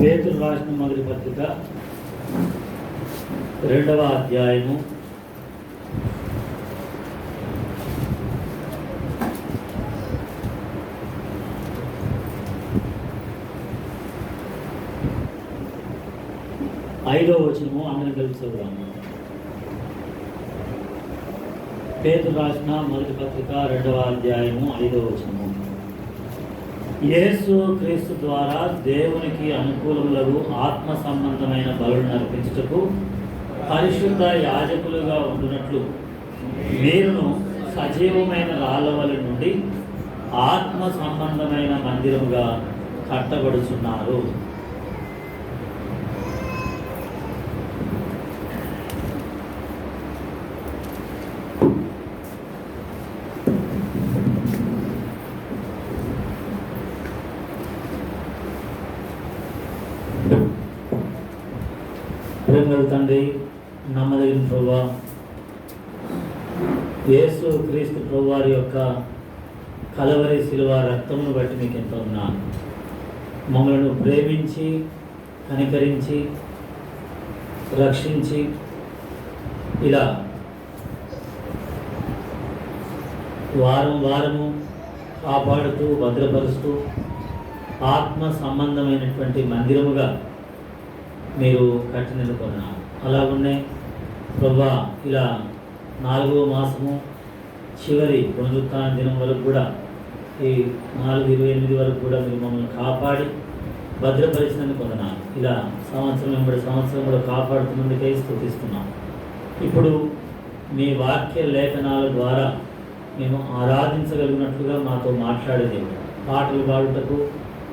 పేతురు రాసిన మొదటి పత్రిక 2వ అధ్యాయము 5వ వచనము అందరం కలిసి చదువుదాము. పేతురు రాసిన మొదటి పత్రిక 2వ అధ్యాయము 5వ వచనము. యేసు క్రీస్తు ద్వారా దేవునికి అనుకూలములకు ఆత్మ సంబంధమైన బలులను అర్పించుటకు పరిశుద్ధ యాజకులుగా ఉండునట్లు మీరును సజీవమైన రాళ్ళవలి నుండి ఆత్మ సంబంధమైన మందిరముగా కట్టబడుచున్నారు. ప్రేమల తండ్రి, నమ్మదగిన ప్రభువా, యేసు క్రీస్తు ప్రభువారి యొక్క కలవరి శిలువ రక్తమును బట్టి మీకు ఎంతో ఉన్నాను. మమ్మలను ప్రేమించి కనికరించి రక్షించి ఇలా వారం వారము కాపాడుతూ భద్రపరుస్తూ ఆత్మ సంబంధమైనటువంటి మందిరముగా మీరు కట్టిననుకున్నారు. అలాగునే ప్రభువా, ఇలా 4వ మాసము చివరి పునరుత్థాన దినం వరకు కూడా ఈ 4/28 వరకు కూడా మీరు మమ్మల్ని కాపాడి భద్రపరిచినందుకు కొందనాలు. ఇలా సంవత్సరం వెంబడి సంవత్సరం కూడా కాపాడుతున్నందుకై స్తుతిస్తున్నాం. ఇప్పుడు మీ వాక్య లేఖనాల ద్వారా మేము ఆరాధించగలిగినట్లుగా మాతో మాట్లాడేది, పాటలు పాడుటకు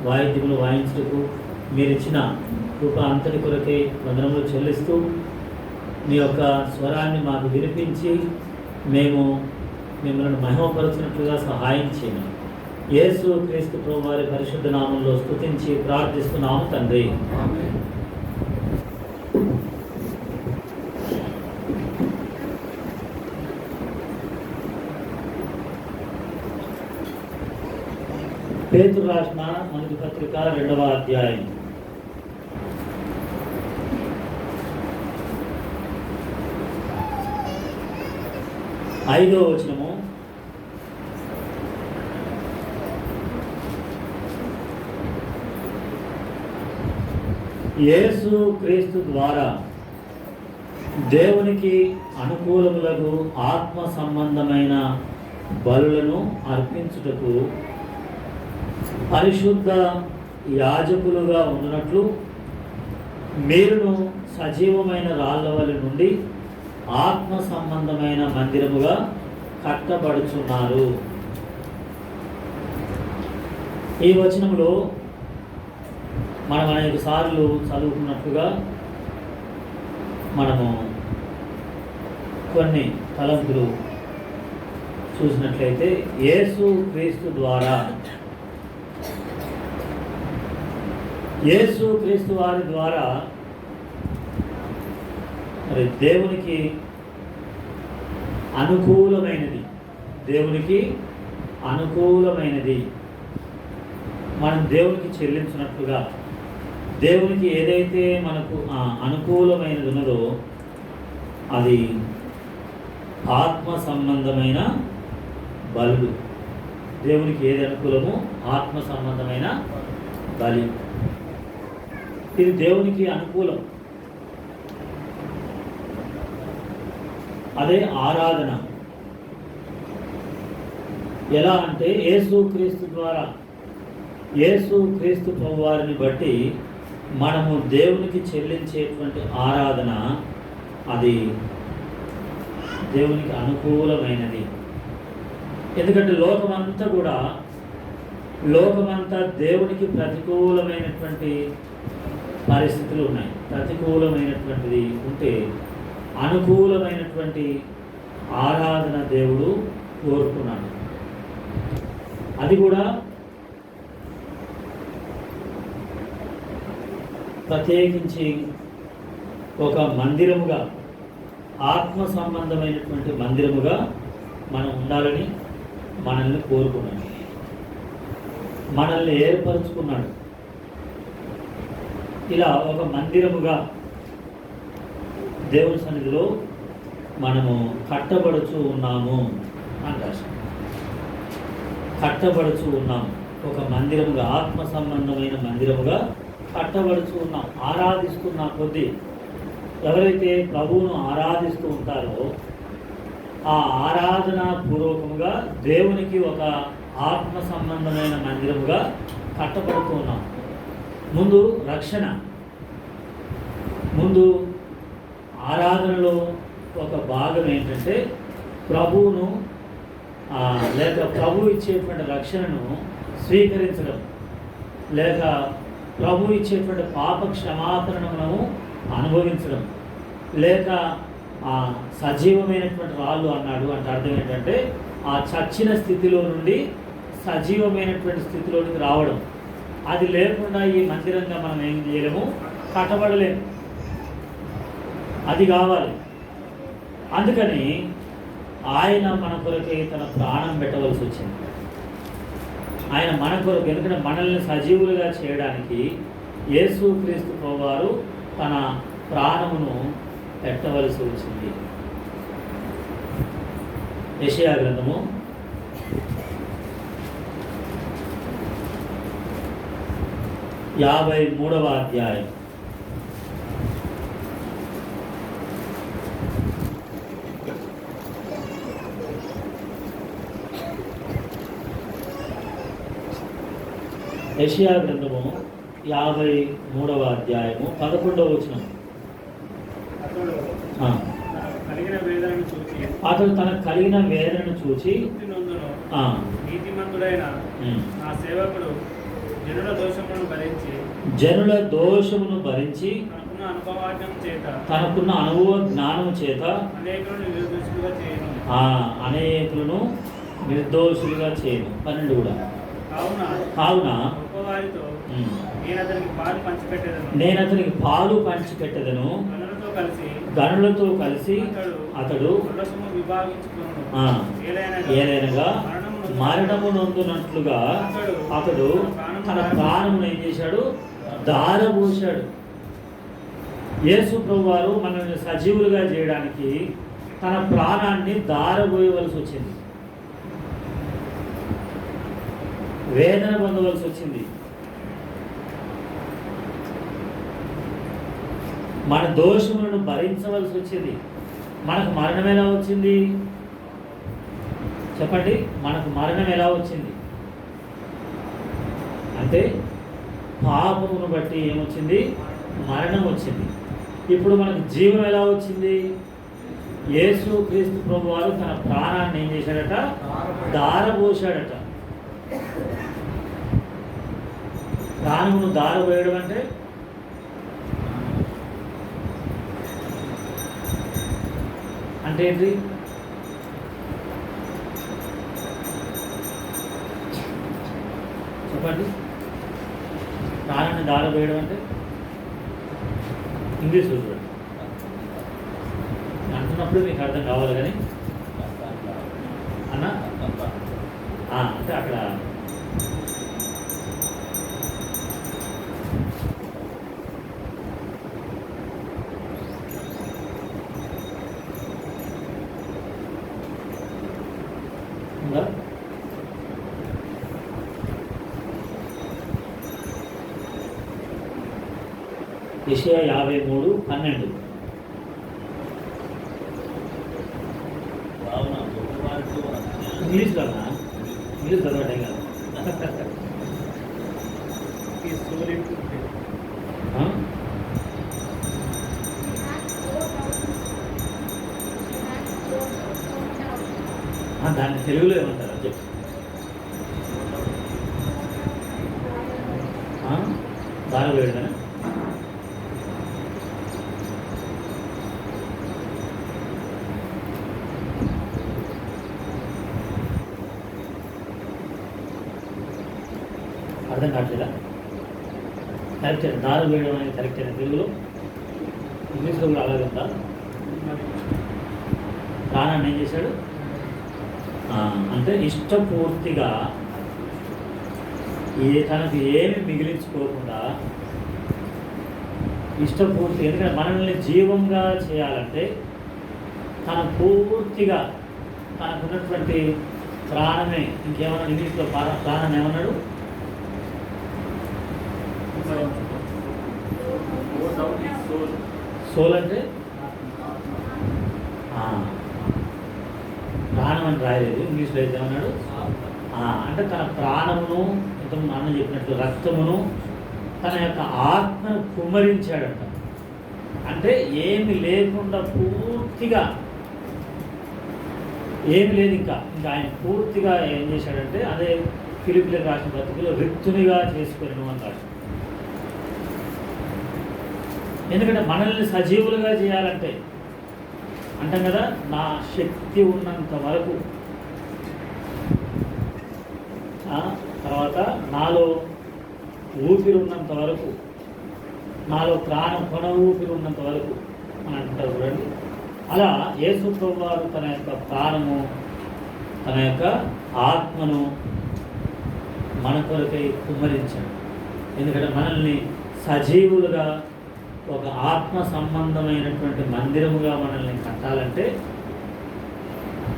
వాయిద్యములు వాయించుటకు మీరిచ్చిన కృప అంతటి కొరకే వందనములు చెల్లిస్తూ మీ యొక్క స్వరాన్ని మాకు వినిపించి మేము మిమ్మల్ని మహిమపరచినట్లుగా సహాయం చేయమని యేసు క్రీస్తు ప్రభువు వారి పరిశుద్ధ నామంలో స్తుతించి ప్రార్థిస్తున్నాము తండ్రి. పేతురు రాసిన మొదటి పత్రిక 2వ అధ్యాయం 5వ వచనము. యేసు క్రీస్తు ద్వారా దేవునికి అనుకూలములకు ఆత్మ సంబంధమైన బలులను అర్పించుటకు పరిశుద్ధ యాజకులుగా ఉన్నట్లు మీరును సజీవమైన రాళ్ళవలి నుండి ఆత్మ సంబంధమైన మందిరముగా కట్టబడుచున్నారు. ఈ వచనంలో మనం అనేక సార్లు చదువుకున్నట్లుగా మనము కొన్ని తలంపులు చూసినట్లయితే యేసు క్రీస్తు ద్వారా, యేసు క్రీస్తు వారి ద్వారా మరి దేవునికి అనుకూలమైనది, దేవునికి అనుకూలమైనది మనం దేవునికి చెల్లించినట్లుగా దేవునికి ఏదైతే మనకు అనుకూలమైనది ఉన్నదో అది ఆత్మ సంబంధమైన బలులు. దేవునికి ఏది అనుకూలమో ఆత్మ సంబంధమైన బలి, ఇది దేవునికి అనుకూలం. అదే ఆరాధన. ఎలా అంటే యేసు క్రీస్తు ద్వారా, యేసు క్రీస్తు ప్రభువారిని బట్టి మనము దేవునికి చెల్లించేటువంటి ఆరాధన అది దేవునికి అనుకూలమైనది. ఎందుకంటే లోకమంతా దేవునికి ప్రతికూలమైనటువంటి పరిస్థితులు ఉన్నాయి. ప్రతికూలమైనటువంటిది ఉంటే అనుకూలమైనటువంటి ఆరాధన దేవుడు కోరుకున్నాడు. అది కూడా ప్రత్యేకించి ఒక మందిరముగా, ఆత్మ సంబంధమైనటువంటి మందిరముగా మనం ఉండాలని మనల్ని కోరుకున్నాడు, మనల్ని ఏర్పరచుకున్నాడు. ఇలా ఒక మందిరముగా దేవుని సన్నిధిలో మనము కట్టబడుచు ఉన్నాము అని రాశాం. కట్టబడుచు ఉన్నాం, ఒక మందిరముగా, ఆత్మ సంబంధమైన మందిరముగా కట్టబడుచు ఉన్నాం. ఆరాధిస్తున్న కొద్దీ ఎవరైతే ప్రభువును ఆరాధిస్తూ ఉంటారో ఆ ఆరాధన పూర్వకముగా దేవునికి ఒక ఆత్మ సంబంధమైన మందిరముగా కట్టబడుతూ ఉన్నాం. ముందు రక్షణ, ముందు ఆరాధనలో ఒక భాగం ఏంటంటే ప్రభువును లేక ప్రభు ఇచ్చేటువంటి రక్షణను స్వీకరించడం, లేక ప్రభు ఇచ్చేటువంటి పాప క్షమాపణను మనము అనుభవించడం, లేక సజీవమైనటువంటి రాళ్ళు అన్నాడు అంటే అర్థం ఏంటంటే ఆ చచ్చిన స్థితిలో నుండి సజీవమైనటువంటి స్థితిలోనికి రావడం. అది లేకుండా ఈ మందిరంగా మనం ఏం చేయలేము, కట్టబడలేము. అది కావాలి. అందుకని ఆయన మన కొరకే తన ప్రాణం పెట్టవలసి వచ్చింది. ఆయన మన కొరకు, ఎందుకంటే మనల్ని సజీవులుగా చేయడానికి యేసుక్రీస్తు ప్రభువారు తన ప్రాణమును పెట్టవలసి వచ్చింది. యెషయా గ్రంథము 53వ అధ్యాయం. యెషయా గ్రంథము 53వ అధ్యాయము 11వ వచనం. అతడు తనకు కలిగిన వేదనను చూచి నీతిమంతుడైన నా సేవకుడు జనుల దోషమును భరించి తనకున్న అనుభవ జ్ఞానము చేత అనేకులను నిర్దోషులుగా చేయను. 12 కూడా. కావున నేను అతనికి పాలు పంచిపెట్టెదను, గనులతో కలిసి అతడు ఏలైనగా మరణము నొందునట్లుగా అతడు తన ప్రాణమును ఏం చేశాడు, దారబోశాడు. యేసు ప్రభువారు మనల్ని సజీవులుగా చేయడానికి తన ప్రాణాన్ని దారబోయవలసి వచ్చింది, వేదన పొందవలసి వచ్చింది. మన దోషములను భరించవలసి వచ్చింది. మనకు మరణం ఎలా వచ్చింది చెప్పండి? మనకు మరణం ఎలా వచ్చింది అంటే పాపమును బట్టి ఏమొచ్చింది? మరణం వచ్చింది. ఇప్పుడు మనకు జీవం ఎలా వచ్చింది? యేసుక్రీస్తు ప్రభువారు తన ప్రాణాన్ని ఏం చేశాడట? దారబోశాడట. ప్రాణమును దారబోయడం అంటే ఏంటి? చెప్పండి. ప్రాణాన్ని దారబోయడం అంటే ఇంగ్లీష్లో చూడండి. అంటున్నప్పుడు మీకు అర్థం కావాలి కానీ అన్న అంటే అక్కడ ఉందా? యెషయా 53:12. ఇంగ్లీష్లో ఇంగ్లీష్ చదవటం కాదు. దాన్ని తెలుగులో ఏమంటారు చెప్పు. దాని వేడుదనా? అర్థం కావట్లేదా? కరెక్ట్. దారు వేయడం అనేది కరెక్ట్ అయిన తెలుగులో. ఇంగ్లీష్లో కూడా అలాగే ఉందా? ప్రాణాన్ని ఏం చేశాడు అంటే ఇష్టపూర్తిగా తనకు ఏమి మిగిలించుకోకుండా ఇష్టపూర్తి, ఎందుకంటే మనల్ని జీవంగా చేయాలంటే తన పూర్తిగా తనకున్నటువంటి ప్రాణమే, ఇంకేమన్నా ఇంగ్లీష్లో ప్రాణం ఏమన్నాడు, సోల్ అంటే ప్రాణం అని రాయలేదు, ఇంగ్లీష్లో అయితే ఏమన్నాడు, అంటే తన ప్రాణమును, ఇంతకుముందు అన్న చెప్పినట్లు రక్తమును, తన యొక్క ఆత్మను కుమ్మరించాడంట. అంటే ఏమి లేకుండా పూర్తిగా ఏమి లేదు, ఇంకా ఆయన పూర్తిగా ఏం చేశాడంటే, అదే ఫిలిప్పీలకు రాసిన పత్రికలో రిక్తునిగా చేసుకొని అని రాశాడు. ఎందుకంటే మనల్ని సజీవులుగా చేయాలంటే అంటాం కదా, నా శక్తి ఉన్నంత వరకు, తర్వాత నాలో ఊపిరి ఉన్నంత వరకు, నాలో ప్రాణం కొన ఊపిరి ఉన్నంత వరకు అని అంటారు చూడండి. అలా యేసు ప్రభువారు తన యొక్క ప్రాణము, తన యొక్క ఆత్మను మన కొరకై కుమ్మరించాడు. ఎందుకంటే మనల్ని సజీవులుగా ఒక ఆత్మ సంబంధమైనటువంటి మందిరముగా మనల్ని కట్టాలంటే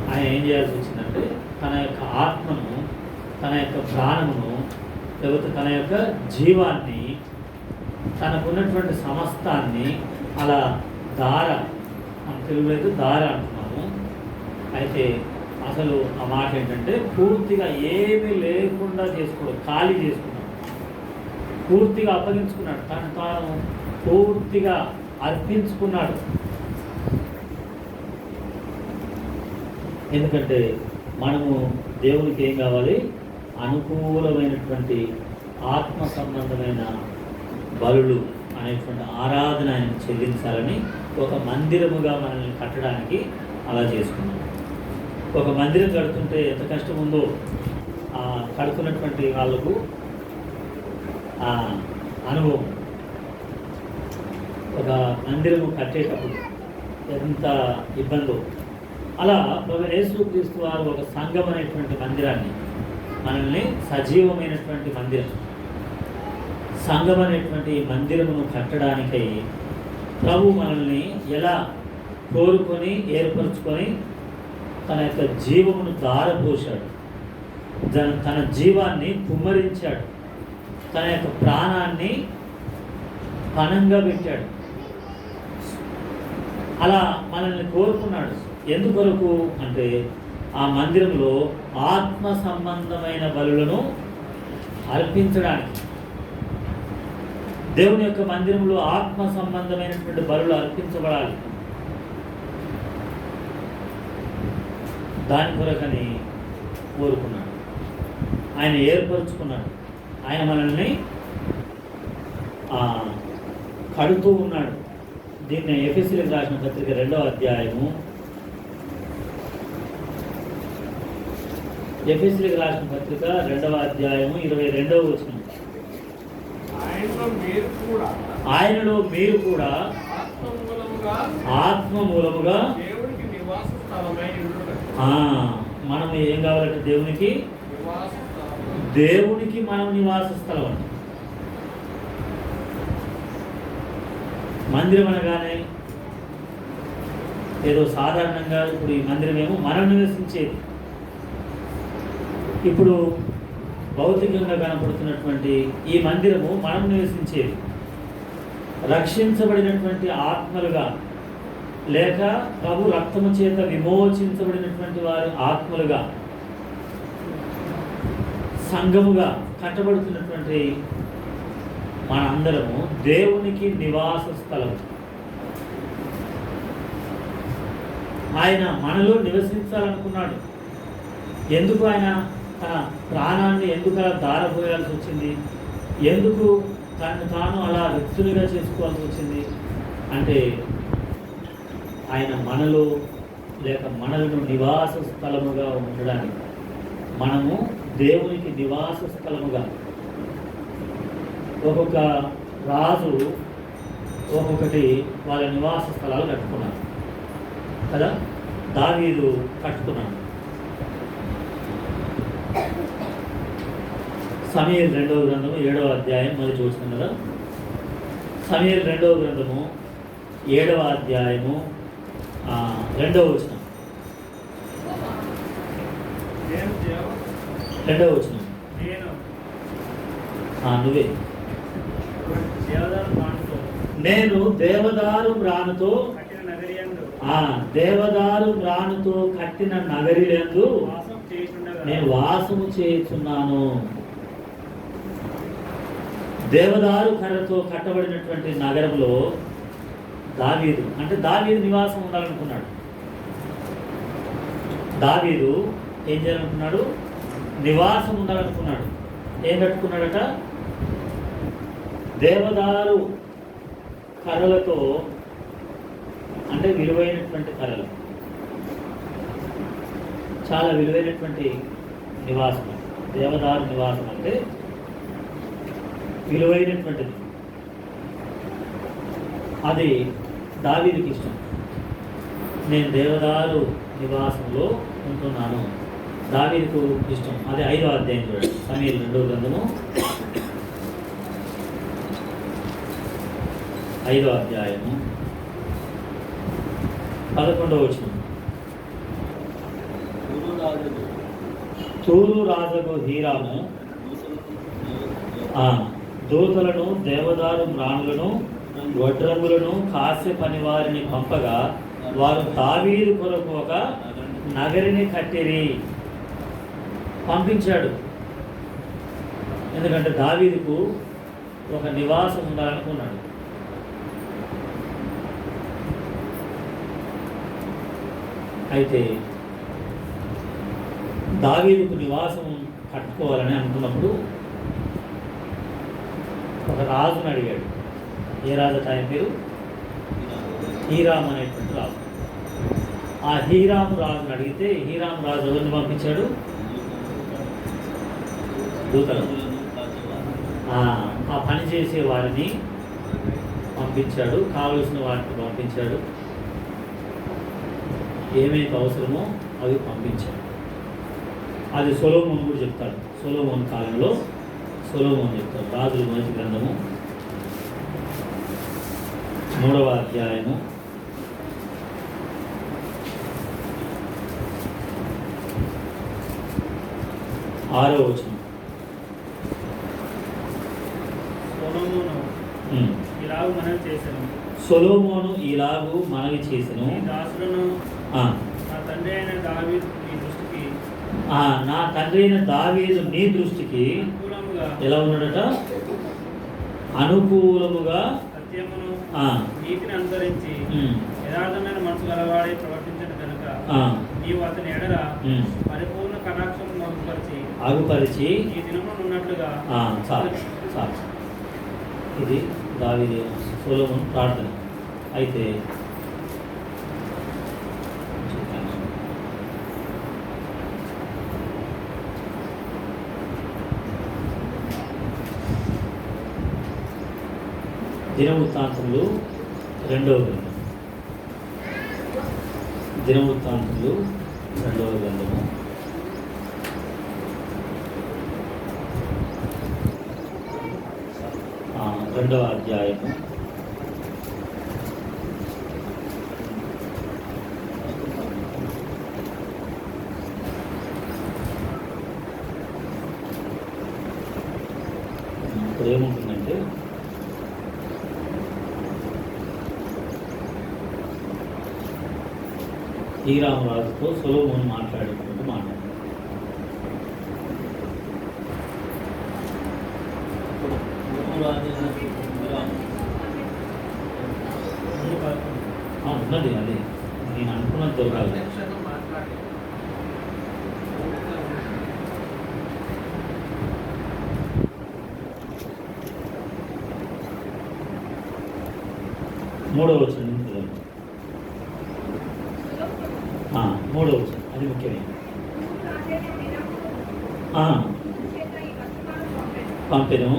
ఆయన ఏం చేయాల్సి వచ్చిందంటే, తన యొక్క ఆత్మను, తన యొక్క ప్రాణమును, లేకపోతే తన యొక్క జీవాన్ని, తనకున్నటువంటి సమస్తాన్ని అలా దార, మన తెలుగులో అయితే దార అంటున్నాము. అయితే అసలు ఆ మాట ఏంటంటే పూర్తిగా ఏమీ లేకుండా చేసుకోవడం, ఖాళీ చేసుకున్నాడు, పూర్తిగా అప్పగించుకున్నాడు, తను తాను పూర్తిగా అర్పించుకున్నాడు. ఎందుకంటే మనము దేవునికి ఏం కావాలి, అనుకూలమైనటువంటి ఆత్మ సంబంధమైన బలులు అనేటువంటి ఆరాధన ఆయన చెల్లించాలని ఒక మందిరముగా మనల్ని కట్టడానికి అలా చేసుకున్నాం. ఒక మందిరం కడుతుంటే ఎంత కష్టం ఉందో కడుతున్నటువంటి వాళ్ళకు అనుభవం. ఒక మందిరము కట్టేటప్పుడు ఎంత ఇబ్బందో, అలా ప్రభు యేసుక్రీస్తు వారు ఒక సంఘం అనేటువంటి మందిరాన్ని, మనల్ని సజీవమైనటువంటి మందిరం, సంఘం అనేటువంటి మందిరమును కట్టడానికై ప్రభు మనల్ని ఎలా కోరుకొని ఏర్పరచుకొని తన యొక్క జీవమును దారపోశాడు, తన జీవాన్ని కుమ్మరించాడు, తన యొక్క ప్రాణాన్ని పణంగా పెట్టాడు. అలా మనల్ని కోరుకున్నాడు. ఎందుకొరకు అంటే ఆ మందిరంలో ఆత్మ సంబంధమైన బలులను అర్పించడానికి. దేవుని యొక్క మందిరంలో ఆత్మ సంబంధమైనటువంటి బలులు అర్పించబడాలి. దాని కొరకని కోరుకున్నాడు, ఆయన ఏర్పరుచుకున్నాడు, ఆయన మనల్ని కడుతూ ఉన్నాడు. దీన్ని ఎఫెసీయులకు రాసిన పత్రిక 2వ అధ్యాయము, ఎఫెసీయులకు రాసిన పత్రిక 2వ అధ్యాయము 22వ వచనం. ఆయనలో మీరు కూడా ఆత్మ మూలముగా మనం ఏం కావాలంటే దేవునికి మనం నివాస స్థలం అంట. మందిరం అనగానే ఏదో సాధారణంగా ఇప్పుడు ఈ మందిరం ఏమో మనం నివసించేది. ఇప్పుడు భౌతికంగా కనపడుతున్నటువంటి ఈ మందిరము మనం నివసించేది. రక్షించబడినటువంటి ఆత్మలుగా, లేక ప్రభు రక్తము చేత విమోచించబడినటువంటి వారి ఆత్మలుగా, సంఘముగా కట్టబడుతున్నటువంటి మనందరము దేవునికి నివాస స్థలం. ఆయన మనలో నివసించాలనుకున్నాడు. ఎందుకు ఆయన తన ప్రాణాన్ని ఎందుకు అలా దారపోయాల్సి వచ్చింది, ఎందుకు తను తాను అలా వ్యక్తులుగా చేసుకోవాల్సి వచ్చింది అంటే, ఆయన మనలో లేక మనలను నివాస స్థలముగా ఉండడానికి, మనము దేవునికి నివాస స్థలముగా. ఒక్కొక్క రాజు ఒక్కొక్కటి వాళ్ళ నివాస స్థలాలు కట్టుకున్నారు కదా. దావీదు కట్టుకున్నాడు. సమూయేలు 2వ గ్రంథము 7వ అధ్యాయం మరి చూస్తున్నాం కదా. సమూయేలు రెండవ గ్రంథము 7వ అధ్యాయము 2వ వచనం. నేను 2వ వచనం. నువ్వే. దేవదారు మాటతో నేను దేవదారు మ్రానుతో కట్టిన నగరియందు దేవదారు మ్రానుతో కట్టిన నగరిలందు వాసం చేయుచుండగా నేను వాసము చేయుచున్నాను. దేవదారు కర్రతో కట్టబడినటువంటి నగరంలో దావీదు, అంటే దావీదు నివాసం ఉండాలనుకున్నాడు. దావీదు ఏం చేయాలనుకున్నాడు? నివాసం ఉండాలనుకున్నాడు. ఏం కట్టుకున్నాడట? దేవదారు కర్రలతో, అంటే విలువైనటువంటి కర్రలు, చాలా విలువైనటువంటి నివాసం. దేవదారు నివాసం అంటే విలువైనటువంటిది. అది దావీదుకి ఇష్టం. నేను దేవదారు నివాసంలో ఉంటున్నాను, దావీదుకు ఇష్టం. అది 5వ అధ్యాయం చూడండి. సమూయేలు రెండవ గ్రంథము 5వ అధ్యాయము 11వ వచనం. తూరు రాజగు హీరాము దూతలను, దేవదారు మ్రాణులను, వడ్రంగులను, కాస్య పనివారిని పంపగా వారు దావీదు కొరకు ఒక నగరిని కట్టిరి. పంపించాడు. ఎందుకంటే దావీదుకు ఒక నివాసం ఉండాలనుకున్నాడు. అయితే దావీదుకు నివాసం కట్టుకోవాలని అనుకున్నప్పుడు ఒక రాజుని అడిగాడు. ఏ రాజు? ఆయన పేరు హీరాము అనేటువంటి రాజు. ఆ హీరాము రాజుని అడిగితే హీరాము రాజు ఎవరిని పంపించాడు? దూతలు. ఆ పని చేసే వారిని పంపించాడు, కావలసిన వారిని పంపించాడు, ఏమైతే అవసరమో అవి పంపించాడు. అది సొలొమోను కూడా చెప్తాడు. సొలొమోను కాలంలో సొలొమోను చెప్తాడు. రాజుల మొదటి గ్రంథము 3వ అధ్యాయము 6వ వచనం. సొలొమోను ఇలాగు మనవి చేసెను, దాసులను నా తండ్రి అయిన దావీదు నీ దృష్టికి ఎలా ఉన్నాడట? అనుకూలముగా సత్యమును నీతిని అనుసరించి యథార్థమైన మనసు గలవాడే ప్రవర్తించిన కనుక నీవు అతని ఎడల పరిపూర్ణ కటాక్షము అగుపరిచి ఈ దినమున ఉన్నట్లుగా. చాలు. ఇది దావీదు సొలొమోను ప్రార్థన. అయితే దినవృత్తాంతములు 2వ గ్రంథం. దినవృత్తాంతములు 2వ గ్రంథము 2వ అధ్యాయము 3వ ఏముంటుందంటే హీరాము రాజుతో సొలొమోను మాట్లాడేటువంటి మాట. ఉన్నది, అది నేను అనుకున్నది దొరకాలి. మూడవ వచనం. మూడవ వచనం అది ముఖ్యమే. పంపెను,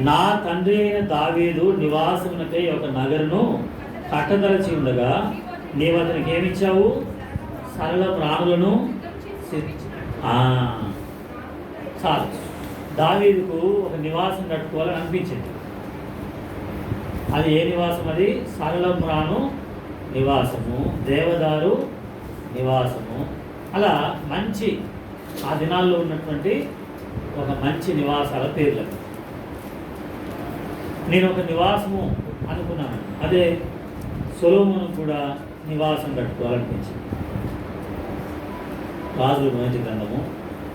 నా తండ్రి అయిన దావీదు నివాసమునకై ఒక నగరును కట్టదలచి ఉండగా నీవు అతనికి ఏమిచ్చావు? సరళ ప్రాణులను. చాలు. దావీదుకు ఒక నివాసం కట్టుకోవాలని అనిపించింది. అది ఏ నివాసం? అది సరళమ్రాను నివాసము, దేవదారు నివాసము. అలా మంచి ఆ దినాల్లో ఉన్నటువంటి ఒక మంచి నివాసాల పేర్లు. నేను ఒక నివాసము అనుకున్నాను, అదే సొలొమోను కూడా నివాసం కట్టుకోవాలనిపించింది. రాజుల మొదటి గ్రంథము.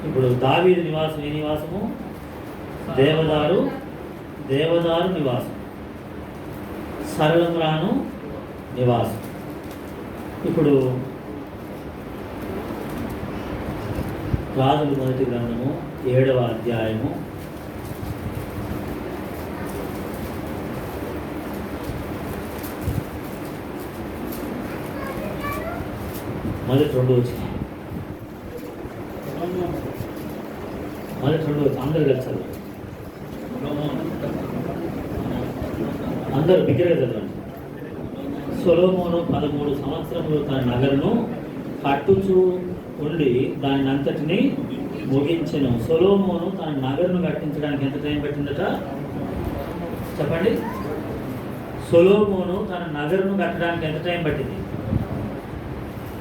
ఇప్పుడు దావీదు నివాసం ఏ నివాసము? దేవదారు నివాసం, సరళమ్రాను నివాసం. ఇప్పుడు రాజుల మొదటి గ్రంథము 7వ అధ్యాయము మొదటి 2 వచ్చిన అందరు కలిసారు, అందరు బిగ్గరగా చదవండి. సొలొమోను 13 సంవత్సరములు తన నగరును కట్టుచూ ఉండి దాని అంతటిని ముగించెను. సొలొమోను తన నగరును కట్టించడానికి ఎంత టైం పట్టిందట చెప్పండి? సొలొమోను తన నగరును కట్టడానికి ఎంత టైం పట్టింది?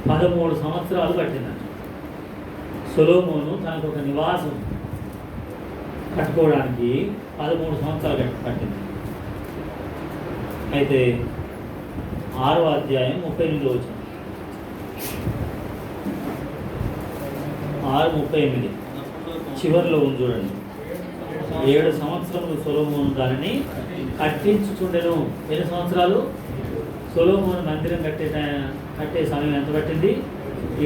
13 సంవత్సరాలు పట్టిందట. సొలొమోను తనకు ఒక నివాసం కట్టుకోవడానికి 13 సంవత్సరాలు పట్టింది. అయితే 6వ అధ్యాయం 38 వచ్చింది. 6:38 చివరిలో ఉంది చూడండి. 7 సంవత్సరములు సొలొమోను దానిని కట్టించుచుండెను. ఎన్ని సంవత్సరాలు? సొలొమోను మందిరం కట్టే సమయం ఎంత పట్టింది?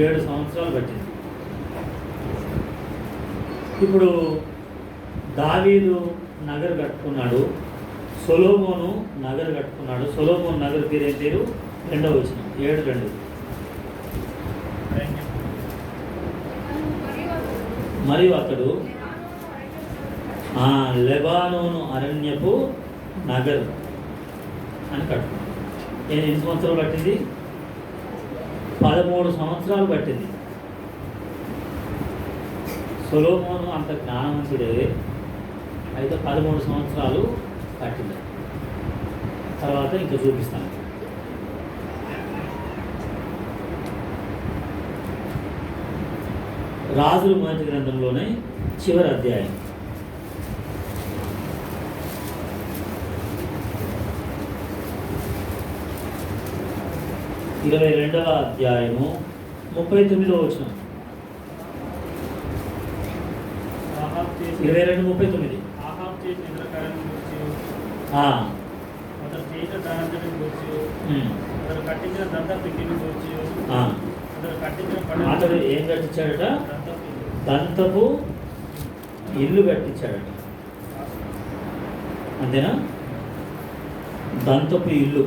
7 సంవత్సరాలు పట్టింది. ఇప్పుడు దావీదు నగరు కట్టుకున్నాడు, సొలొమోను నగరు కట్టుకున్నాడు. సొలొమోను నగరు పేరు ఏం పేరు? 2వ వచనం 7:2. మరియు అతడు లెబానోను అరణ్యపు నగరు అని కట్టుకున్నాడు. ఎన్ని సంవత్సరాలు పట్టింది? 13 సంవత్సరాలు పట్టింది. సొలొమోను అంత జ్ఞానవంతుడే, అయితే 13 సంవత్సరాలు పట్టింది. తర్వాత ఇంకా చూపిస్తాను. రాజుల మొదటి గ్రంథంలోనే చివరి అధ్యాయం 22వ అధ్యాయము 39వ వచనం. 22:39. అతడు ఏం కట్టించాడట? దంతపు ఇల్లు కట్టించాడట. అంతేనా? దంతపు ఇల్లు.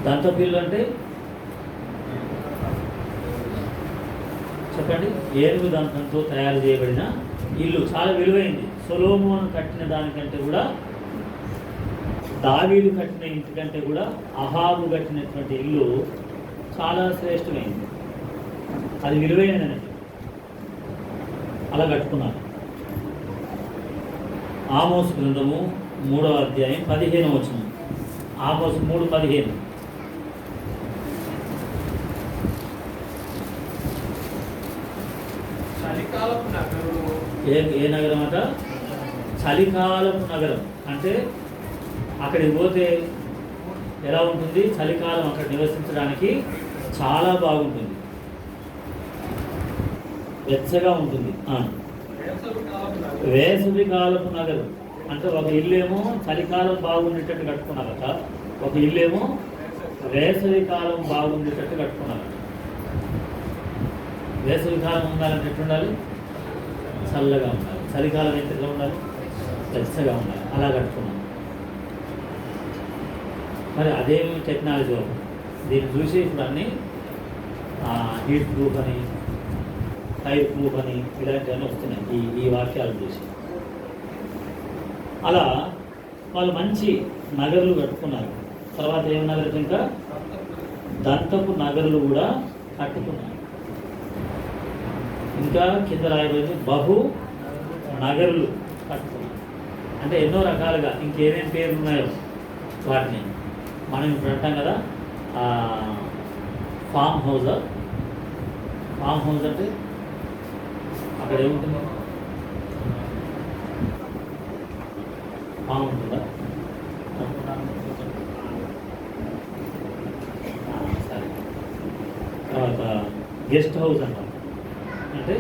దంతపు ఇల్లు అంటే చెప్పండి? ఏనుగు దంతంతో తయారు చేయబడిన ఇల్లు చాలా విలువైంది. సొలొమోను కట్టిన దానికంటే కూడా, దావీదు కట్టిన ఇంటి కంటే కూడా అహాబు కట్టినటువంటి ఇల్లు చాలా శ్రేష్టమైంది. అది విలువైనది. అలా కట్టుకున్నారు. ఆమోసు గ్రంథము 3వ అధ్యాయం 15వ వచనం. ఆమోసు 3:15. ఏ నగరం అట? చలికాలపు నగరం. అంటే అక్కడికి పోతే ఎలా ఉంటుంది? చలికాలం అక్కడ నివసించడానికి చాలా బాగుంటుంది, వెచ్చగా ఉంటుంది. వేసవి కాలపు నగరం అంటే ఒక ఇల్లేమో చలికాలం బాగుండేటట్టు కట్టుకున్నారట, ఒక ఇల్లేమో వేసవి కాలం బాగుండేటట్టు కట్టుకున్నారట. వేసవి కాలం ఉండాలంటే ఎట్లుండాలి? చల్లగా ఉండాలి. చలికాలం అయితే ఎట్లా ఉండాలి? వెచ్చగా ఉండాలి. అలా కట్టుకున్నాం. మరి అదేమి టెక్నాలజీ దీన్ని చూసి ఇప్పుడు అన్నీ హీట్ ప్రూఫ్ అని, టైర్ ప్రూఫ్ అని ఇలాంటివన్నీ వస్తున్నాయి ఈ వాక్యాలను చూసి. అలా వాళ్ళు మంచి నగరులు కట్టుకున్నారు. తర్వాత ఏం నగరం? ఇంకా దంతపు నగరులు కూడా కట్టుకున్నారు. ఇంకా కింద రాయబడింది బహు నగరులు కట్టుకున్నారు. అంటే ఎన్నో రకాలుగా ఇంకేమేమి పేర్లు ఉన్నాయో వాటిని మనం ఇప్పుడు అంటాం కదా. ఫామ్ హౌస్ అంటే అక్కడ ఏముంటుంది? ఫామ్ ఉంటుందా? సరే. తర్వాత గెస్ట్ హౌస్ అంటాం. అంటే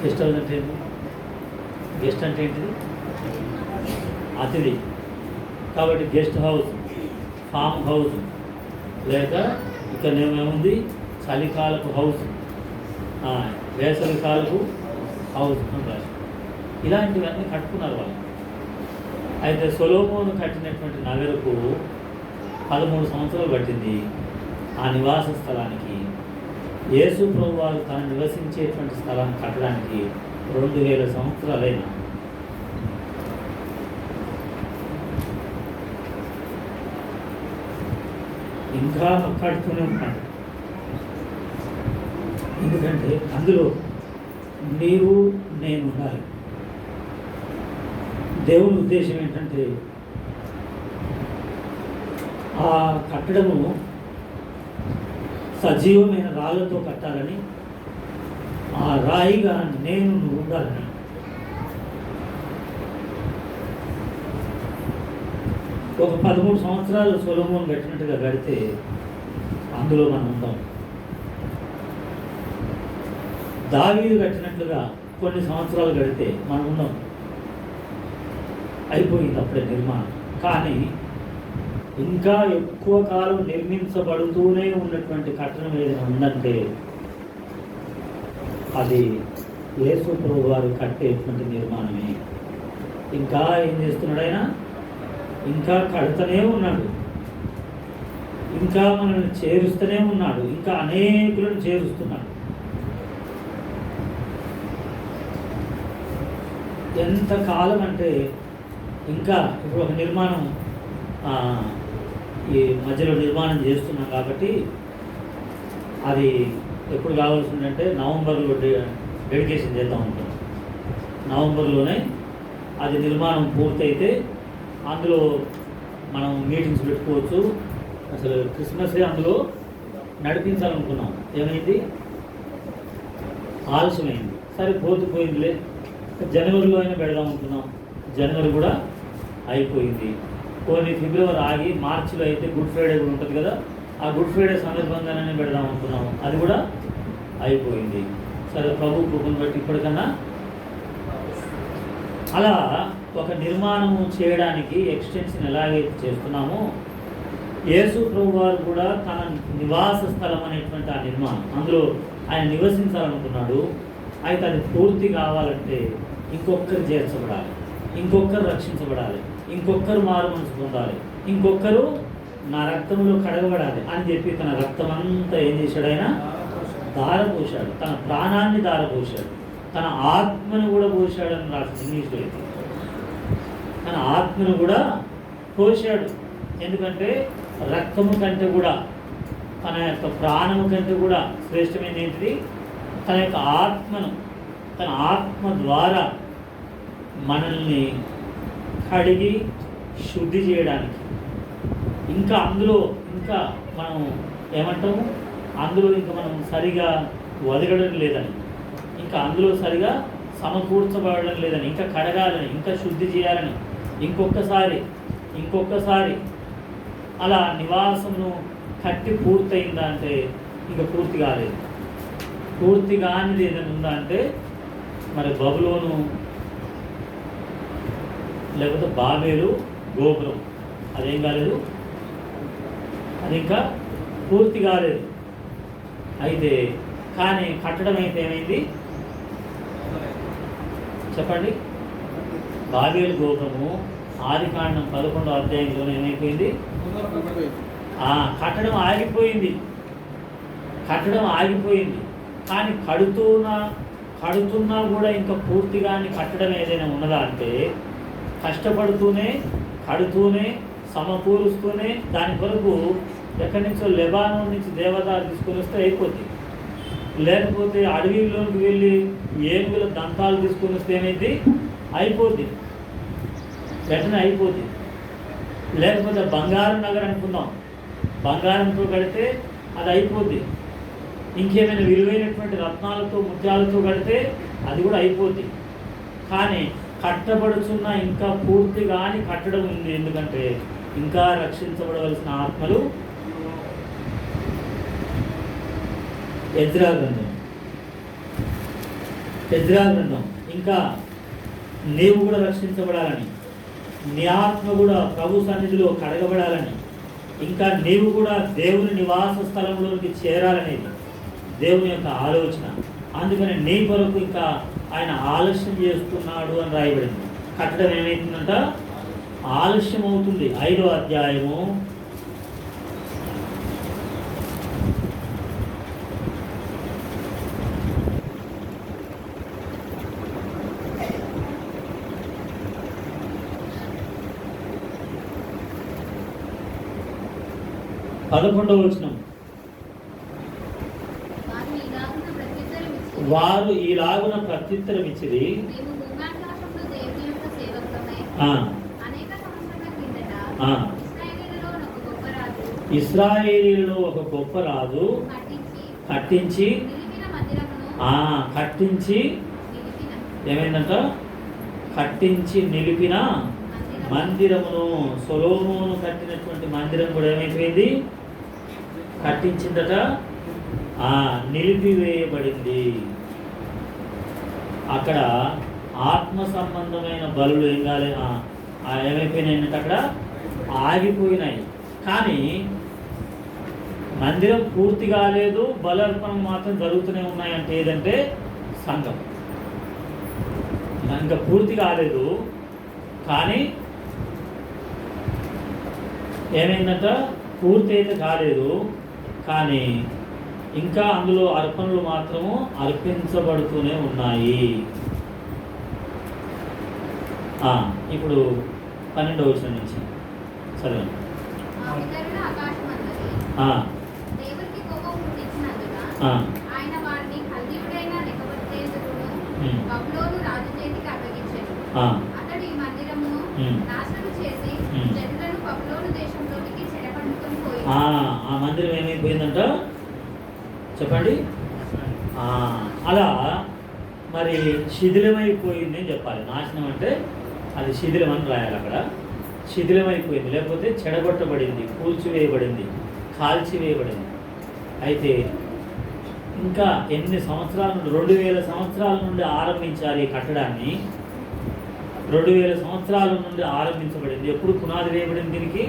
గెస్ట్ హౌస్ అంటే ఏంటి? గెస్ట్ అంటే ఏంటిది? అతిథి. కాబట్టి గెస్ట్ హౌస్, ఫామ్ హౌస్, లేక ఇక్కడ ఏమేముంది? చలికాలపు హౌస్, వేసవికాలపు హౌస్ అంటారు. ఇలాంటివన్నీ కట్టుకున్నారు వాళ్ళు. అయితే సొలొమోను కట్టినటువంటి నగరకు 13 సంవత్సరాలు పట్టింది. ఆ నివాస స్థలానికి యేసు ప్రభువు వారు తను నివసించేటువంటి స్థలాన్ని కట్టడానికి 2000 సంవత్సరాలైన. ఇంకా కడుతూనే ఉన్నాడు. ఎందుకంటే అందులో నీవు నేను ఉండాలి. దేవుని ఉద్దేశం ఏంటంటే ఆ కట్టడము సజీవమైన రాళ్ళతో కట్టాలని, ఆ రాయిగా నేను ఉండాలని. ఒక 13 సంవత్సరాలు సొలొమోను కట్టినట్టుగా కడితే అందులో మనం ఉంటాం. దావీదు కట్టినట్లుగా కొన్ని సంవత్సరాలు గడితే మనం ఉన్నాం. అయిపోయింది అప్పుడే నిర్మాణం. కానీ ఇంకా ఎక్కువ కాలం నిర్మించబడుతూనే ఉన్నటువంటి కట్టడం ఏదైనా ఉందంటే అది యేసు ప్రభువు వారు కట్టేటువంటి నిర్మాణమే. ఇంకా ఏం చేస్తున్నాడు ఆయన? ఇంకా కడుతూనే ఉన్నాడు. ఇంకా మనల్ని చేరుస్తూనే ఉన్నాడు. ఇంకా అనేకులను చేరుస్తున్నాడు. ఎంత కాలం అంటే ఇంకా ఇప్పుడు ఒక నిర్మాణం ఈ మధ్యలో నిర్మాణం చేస్తున్నాం కాబట్టి అది ఎప్పుడు కావాల్సిందంటే నవంబర్లో డెడికేషన్ చేద్దాం ఉంటాం. నవంబర్లోనే అది నిర్మాణం పూర్తయితే అందులో మనం మీటింగ్స్ పెట్టుకోవచ్చు. అసలు క్రిస్మసే అందులో నడిపించాలనుకున్నాం. ఏమైంది? ఆలస్యమైంది. సరే పోయిందిలే, జనవరిలో అయినా పెడదాం అనుకున్నాం. జనవరి కూడా అయిపోయింది. కొన్ని ఫిబ్రవరి ఆగి మార్చిలో అయితే గుడ్ ఫ్రైడే కూడా ఉంటుంది కదా, ఆ గుడ్ ఫ్రైడే సందర్భంగానే పెడదాం అనుకున్నాము. అది కూడా అయిపోయింది. సరే ప్రభు కృపను బట్టి ఇప్పటికన్నా అలా ఒక నిర్మాణము చేయడానికి ఎక్స్టెన్షన్ ఎలాగైతే చేస్తున్నామో యేసు ప్రభు వారు కూడా తన నివాస స్థలం అనేటువంటి ఆ నిర్మాణం అందులో ఆయన నివసించాలనుకున్నాడు. అయితే అది పూర్తి కావాలంటే ఇంకొకరు చేర్చబడాలి, ఇంకొకరు రక్షించబడాలి, ఇంకొకరు మారు మనసు పొందాలి, ఇంకొకరు నా రక్తంలో కడగబడాలి అని చెప్పి తన రక్తం అంతా ఏం చేశాడు? ఆయన ధారపోశాడు. తన ప్రాణాన్ని ధారపోశాడు. తన ఆత్మను కూడా పోశాడని రాసింది ఇంగ్లీష్లో అయితే. తన ఆత్మను కూడా పోశాడు. ఎందుకంటే రక్తము కంటే కూడా తన యొక్క ప్రాణము కంటే కూడా శ్రేష్టమైనది ఏంటిది? తన యొక్క ఆత్మను, తన ఆత్మ ద్వారా మనల్ని కడిగి శుద్ధి చేయడానికి. ఇంకా అందులో ఇంకా మనం ఏమంటాము? అందులో ఇంకా మనం సరిగా వదగడం లేదని, ఇంకా అందులో సరిగా సమకూర్చబడడం లేదని, ఇంకా కడగాలని, ఇంకా శుద్ధి చేయాలని, ఇంకొకసారి అలా నివాసమును కట్టి పూర్తయిందా అంటే ఇంకా పూర్తి కాలేదు. పూర్తి కానిది ఏదైనా ఉందా అంటే మరి బబులోను లేకపోతే బాబేలు గోపురం, అదేం కాలేదు, అది ఇంకా పూర్తి కాలేదు. అయితే కానీ కట్టడం అయితే ఏమైంది చెప్పండి? బాబేలు గోపురము ఆదికాండం 11వ అధ్యాయంలోనే ఏమైపోయింది? కట్టడం ఆగిపోయింది. కానీ కడుతున్నా కూడా ఇంకా పూర్తిగా కట్టడం ఏదైనా ఉన్నదా అంటే కష్టపడుతూనే కడుతూనే సమకూరుస్తూనే దాని కొరకు ఎక్కడి నుంచో లెబానోన్ నుంచి దేవదారు తీసుకొని వస్తే అయిపోతుంది. లేకపోతే అడవిలోకి వెళ్ళి ఏనుగుల దంతాలు తీసుకొని వస్తే ఏమైంది, అయిపోద్ది, వెంటనే అయిపోద్ది. లేకపోతే బంగారం నగర్ అనుకుందాం, బంగారంతో కడితే అది అయిపోద్ది. ఇంకేమైనా విలువైనటువంటి రత్నాలతో ముత్యాలతో కడితే అది కూడా అయిపోద్ది. కానీ కట్టబడుచున్న ఇంకా పూర్తి కానీ కట్టడం ఉంది. ఎందుకంటే ఇంకా రక్షించబడవలసిన ఆత్మలు. ఎజ్రా గ్రంథం ఇంకా నీవు కూడా రక్షించబడాలని, నీ ఆత్మ కూడా ప్రభు సన్నిధిలో కడగబడాలని, ఇంకా నీవు కూడా దేవుని నివాస స్థలంలోకి చేరాలనేది దేవుని యొక్క ఆలోచన. అందుకని నీ కొరకు ఇంకా ఆయన ఆలస్యం చేస్తున్నాడు అని రాయబడింది. కట్టడం ఏమైతుందంట, ఆలస్యం అవుతుంది. 5వ అధ్యాయము 11వ వచనం. వారు ఈలాగున ప్రత్యుత్తరం ఇచ్చిరి, ఇశ్రాయేలీయులలో ఒక గొప్ప రాజు కట్టించి ఏమైందంట, కట్టించి నిలిపిన మందిరమును. సొలొమోను కట్టినటువంటి మందిరం కూడా ఏమైపోయింది, కట్టించిందట, నిలిపివేయబడింది. అక్కడ ఆత్మ సంబంధమైన బలులు ఏం కాలే, ఏమైపోయినాయంటే అక్కడ ఆగిపోయినాయి. కానీ మందిరం పూర్తి కాలేదు, బలర్పణం మాత్రం జరుగుతూనే ఉన్నాయంటే ఏదంటే సంఘం. ఇంకా పూర్తి కాలేదు, కానీ ఏమైందంట, పూర్తి అయితే కాలేదు, కానీ ఇంకా అందులో అర్పణలు మాత్రము అర్పించబడుతూనే ఉన్నాయి. ఇప్పుడు 12వ వచనం నుంచి చదవండి. ఆ మందిరం ఏమైపోయిందంట చెప్పండి. అలా మరి శిథిలమైపోయింది అని చెప్పాలి. నాశనం అంటే అది శిథిలం అని రాయాలి. అక్కడ శిథిలమైపోయింది, లేకపోతే చెడగొట్టబడింది, కూల్చివేయబడింది, కాల్చివేయబడింది. అయితే ఇంకా ఎన్ని సంవత్సరాల నుండి, 2000 సంవత్సరాల నుండి ఆరంభించాలి ఈ కట్టడాన్ని. 2000 సంవత్సరాల నుండి ఆరంభించబడింది. ఎప్పుడు పునాది వేయబడింది దీనికి?